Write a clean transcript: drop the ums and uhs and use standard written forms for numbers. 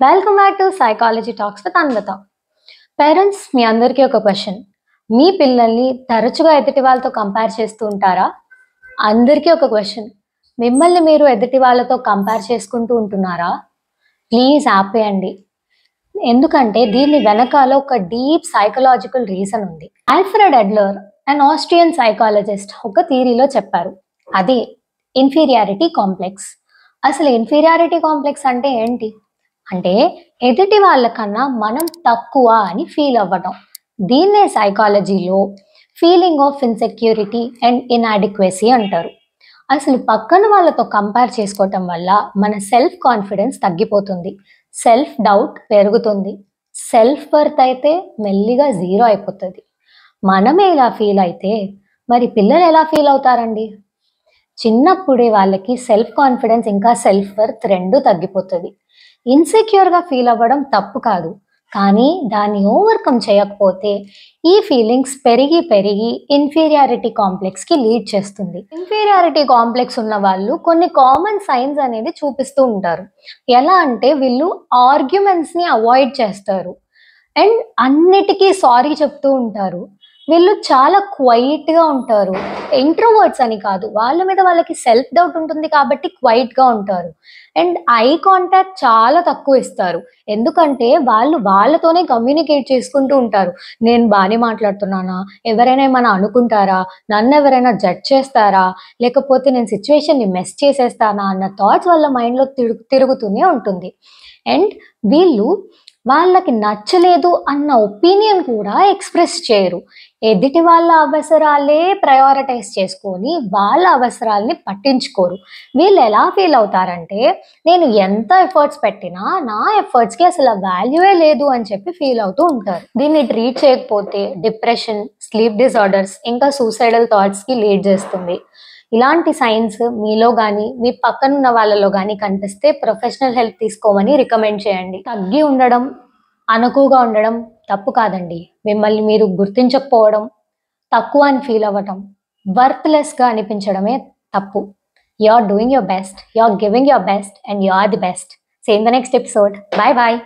Welcome back to psychology talks with Anvitha. Parents, మీ అందరికీ ఒక క్వశ్చన్. మీ పిల్లల్ని తరచుగా ఎదుటి వాళ్ళతో కంపేర్ చేస్తూ ఉంటారా? అందరికీ ఒక క్వశ్చన్. మిమ్మల్ని మీరు ఎదుటి వాళ్ళతో కంపేర్ చేసుకుంటూ ఉంటున్నారా? ప్లీజ్ ఆపేయండి. ఎందుకంటే దీని వెనకాల ఒక డీప్ సైకలాజికల్ రీజన్ ఉంది. ఆల్ఫ్రెడ్ అడ్లర్, అన్ ఆస్ట్రియన్ సైకాలజిస్ట్, ఒక థియరీలో చెప్పారు. అదే ఇన్ఫీరియారిటీ కాంప్లెక్స్. అసలు ఇన్ఫీరియారిటీ కాంప్లెక్స్ అంటే ఏంటి? అంటే ఎదుటి వాళ్ళకన్నా మనం తక్కువ అని ఫీల్ అవ్వడం. దీన్నే సైకాలజీలో ఫీలింగ్ ఆఫ్ ఇన్సెక్యూరిటీ అండ్ ఇన్అడిక్వెసీ అంటారు. అసలు పక్కన వాళ్ళతో కంపేర్ చేసుకోవటం వల్ల మన సెల్ఫ్ కాన్ఫిడెన్స్ తగ్గిపోతుంది, సెల్ఫ్ డౌట్ పెరుగుతుంది, సెల్ఫ్ వర్త్ అయితే మెల్లిగా జీరో అయిపోతుంది. మనమే ఇలా ఫీల్ అయితే మరి పిల్లలు ఎలా ఫీల్ అవుతారండి? చిన్నప్పుడే వాళ్ళకి సెల్ఫ్ కాన్ఫిడెన్స్ ఇంకా సెల్ఫ్ వర్త్ రెండూ తగ్గిపోతుంది. ఇన్సెక్యూర్గా ఫీల్ అవ్వడం తప్పు కాదు, కానీ దాన్ని ఓవర్కమ్ చేయకపోతే ఈ ఫీలింగ్స్ పెరిగి పెరిగి ఇన్ఫీరియారిటీ కాంప్లెక్స్కి లీడ్ చేస్తుంది. ఇన్ఫీరియారిటీ కాంప్లెక్స్ ఉన్న వాళ్ళు కొన్ని కామన్ సైన్స్ అనేది చూపిస్తూ ఉంటారు. ఎలా అంటే వీళ్ళు ఆర్గ్యుమెంట్స్ని అవాయిడ్ చేస్తారు అండ్ అన్నిటికీ సారీ చెప్తూ ఉంటారు. వీళ్ళు చాలా క్వైట్గా ఉంటారు. ఇంట్రోవర్ట్స్ అని కాదు, వాళ్ళ మీద వాళ్ళకి సెల్ఫ్ డౌట్ ఉంటుంది కాబట్టి క్వైట్గా ఉంటారు. అండ్ ఐ కాంటాక్ట్ చాలా తక్కువ ఇస్తారు, ఎందుకంటే వాళ్ళు వాళ్ళతోనే కమ్యూనికేట్ చేసుకుంటూ ఉంటారు. నేను బాగానే మాట్లాడుతున్నానా, ఎవరైనా ఏమైనా అనుకుంటారా, నన్ను ఎవరైనా జడ్జ్ చేస్తారా, లేకపోతే నేను సిచ్యువేషన్ని మెస్ చేసేస్తానా అన్న థాట్స్ వాళ్ళ మైండ్లో తిరుగుతూనే ఉంటుంది. అండ్ వీళ్ళు వాళ్ళకి నచ్చలేదు అన్న ఒపీనియన్ కూడా ఎక్స్ప్రెస్ చేయరు. ఎదుటి వాళ్ళ అవసరాలే ప్రయారిటైజ్ చేసుకొని వాళ్ళ అవసరాలని పట్టించుకోరు. వీళ్ళు ఎలా ఫీల్ అవుతారంటే, నేను ఎంత ఎఫర్ట్స్ పెట్టినా నా ఎఫర్ట్స్కి అసలు వాల్యూవే లేదు అని చెప్పి ఫీల్ అవుతూ ఉంటారు. దీన్ని ట్రీట్ చేయకపోతే డిప్రెషన్, స్లీప్ డిజార్డర్స్, ఇంకా సూసైడల్ థాట్స్కి లీడ్ చేస్తుంది. ఇలాంటి సైన్స్ మీలో కానీ మీ పక్కనున్న వాళ్ళలో కానీ కనిపిస్తే ప్రొఫెషనల్ హెల్ప్ తీసుకోమని రికమెండ్ చేయండి. తగ్గి ఉండడం, అనుకువగా ఉండడం తప్పు కాదండి. మిమ్మల్ని మీరు గుర్తించకపోవడం, తక్కువ అని ఫీల్ అవ్వటం, వర్త్లెస్గా అనిపించడమే తప్పు. You are doing your best, you are giving your best and you are the best. See you in the next episode. Bye bye.